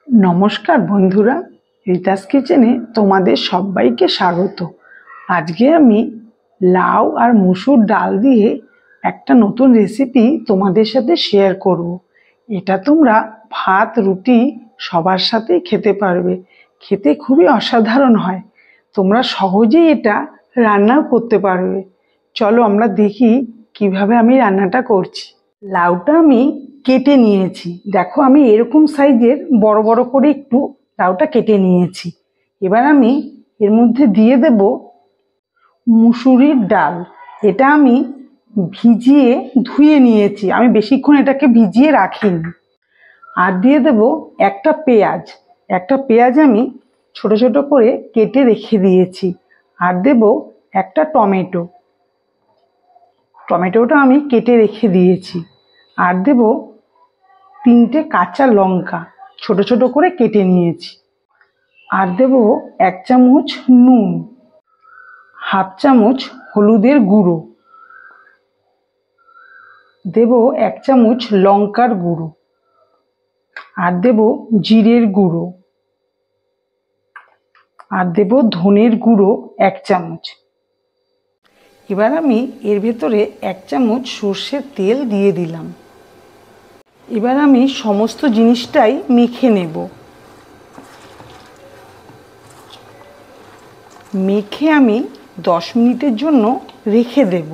নমস্কার বন্ধুরা, রিতাস কিচেনে তোমাদের সবাইকে স্বাগত। আজকে আমি লাউ আর মসুর ডাল দিয়ে একটা নতুন রেসিপি তোমাদের সাথে শেয়ার করব। এটা তোমরা ভাত রুটি সবার সাথেই খেতে পারবে। খেতে খুবই অসাধারণ হয়। তোমরা সহজেই এটা রান্নাও করতে পারবে। চলো আমরা দেখি কিভাবে আমি রান্নাটা করছি। লাউটা আমি কেটে নিয়েছি। দেখো আমি এরকম সাইজের বড় বড় করে একটু লাউটা কেটে নিয়েছি। এবার আমি এর মধ্যে দিয়ে দেব মুসুরির ডাল। এটা আমি ভিজিয়ে ধুয়ে নিয়েছি, আমি বেশিক্ষণ এটাকে ভিজিয়ে রাখিনি। আর দিয়ে দেব একটা পেঁয়াজ। একটা পেঁয়াজ আমি ছোট ছোট করে কেটে রেখে দিয়েছি। আর দেব একটা টমেটো। টমেটোটা আমি কেটে রেখে দিয়েছি। আর দেব 3টে কাঁচা লঙ্কা ছোট ছোট করে কেটে নিয়েছি। আর দেব 1 চামচ নুন, হাফ চামচ হলুদের গুঁড়ো, দেব 1 চামচ লঙ্কার গুঁড়ো, আর দেব জিরের গুঁড়ো, আর দেব ধনের গুঁড়ো 1 চামচ। এবার আমি এর ভেতরে 1 চামচ সর্ষের তেল দিয়ে দিলাম। এবার আমি সমস্ত জিনিসটাই মেখে নেব। মেখে আমি 10 মিনিটের জন্য রেখে দেব।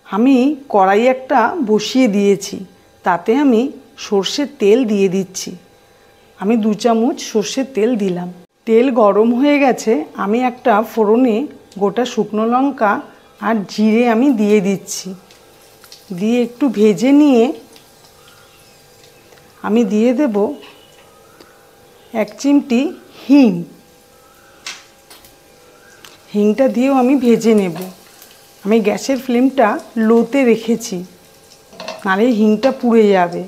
আমি কড়াই একটা বসিয়ে দিয়েছি, তাতে আমি সর্ষের তেল দিয়ে দিচ্ছি। আমি 2 চামচ সর্ষের তেল দিলাম। তেল গরম হয়ে গেছে। আমি একটা ফোড়নে গোটা শুকনো লঙ্কা আর জিরে আমি দিয়ে দিচ্ছি। দিয়ে একটু ভেজে নিয়ে আমি দিয়ে দেব 1 চিমটি হিং। হিংটা দিয়েও আমি ভেজে নেব। আমি গ্যাসের ফ্লেমটা লোতে রেখেছি, নাহলে হিংটা পুড়ে যাবে।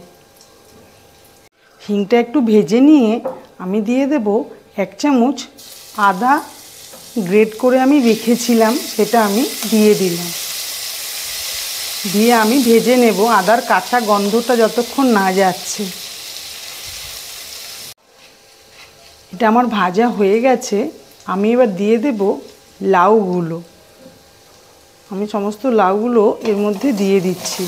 হিংটা একটু ভেজে নিয়ে আমি দিয়ে দেব 1 চামচ আদা গ্রেট করে আমি রেখেছিলাম, সেটা আমি দিয়ে দিলাম। দিয়ে আমি ভেজে নেব আদার কাঁচা গন্ধটা যতক্ষণ না যাচ্ছে। এটা আমার ভাজা হয়ে গেছে। আমি এবার দিয়ে দেব লাউগুলো। আমি সমস্ত লাউগুলো এর মধ্যে দিয়ে দিচ্ছি।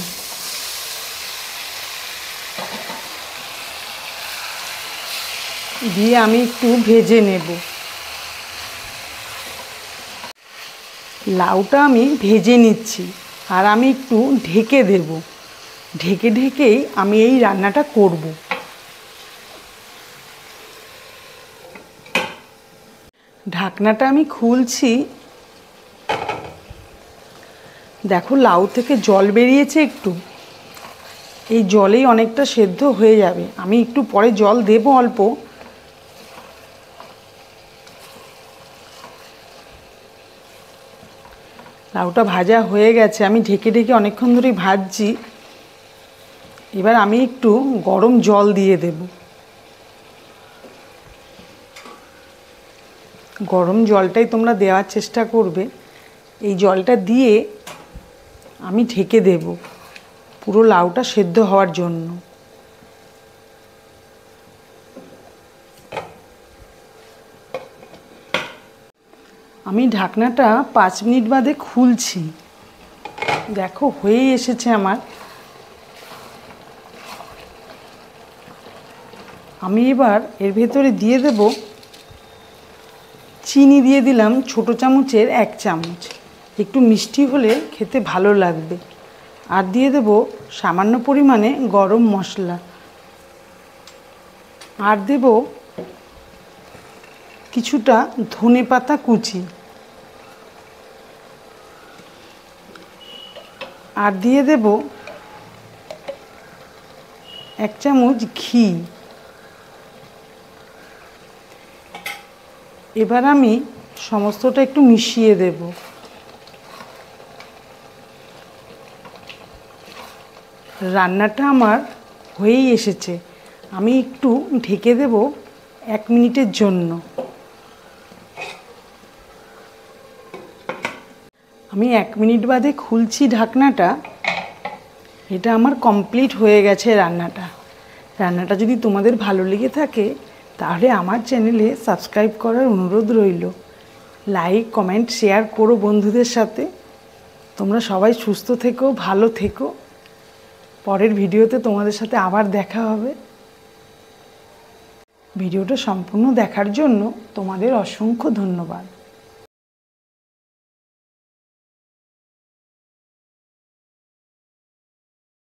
দিয়ে আমি একটু ভেজে নেব। লাউটা আমি ভেজে নিচ্ছি, আর আমি একটু ঢেকে দেব। ঢেকে ঢেকেই আমি এই রান্নাটা করব। ঢাকনাটা আমি খুলছি। দেখো লাউ থেকে জল বেরিয়েছে একটু। এই জলেই অনেকটা সেদ্ধ হয়ে যাবে। আমি একটু পরে জল দেব অল্প। লাউটা ভাজা হয়ে গেছে। আমি ঢেকে ঢেকে অনেকক্ষণ ধরেই ভাজছি। এবার আমি একটু গরম জল দিয়ে দেব। গরম জলটাই তোমরা দেওয়ার চেষ্টা করবে। এই জলটা দিয়ে আমি ঢেকে দেব পুরো লাউটা সেদ্ধ হওয়ার জন্য। আমি ঢাকনাটা 5 মিনিট বাদে খুলছি। দেখো হয়েই এসেছে আমার। আমি এবার এর ভেতরে দিয়ে দেব চিনি। দিয়ে দিলাম ছোট চামচের 1 চামচ। একটু মিষ্টি হলে খেতে ভালো লাগবে। আর দিয়ে দেব সামান্য পরিমাণে গরম মশলা। আর দেব কিছুটা ধনেপাতা কুচি। আর দিয়ে দেব 1 চামচ ঘি। এবার আমি সমস্তটা একটু মিশিয়ে দেব। রান্নাটা আমার হয়েই এসেছে। আমি একটু ঢেকে দেব 1 মিনিটের জন্য। আমি 1 মিনিট বাদে খুলছি ঢাকনাটা। এটা আমার কমপ্লিট হয়ে গেছে রান্নাটা। রান্নাটা যদি তোমাদের ভালো লেগে থাকে তাহলে আমার চ্যানেলে সাবস্ক্রাইব করার অনুরোধ রইল। লাইক, কমেন্ট, শেয়ার করো বন্ধুদের সাথে। তোমরা সবাই সুস্থ থেকো, ভালো থেকো। পরের ভিডিওতে তোমাদের সাথে আবার দেখা হবে। ভিডিওটা সম্পূর্ণ দেখার জন্য তোমাদের অসংখ্য ধন্যবাদ।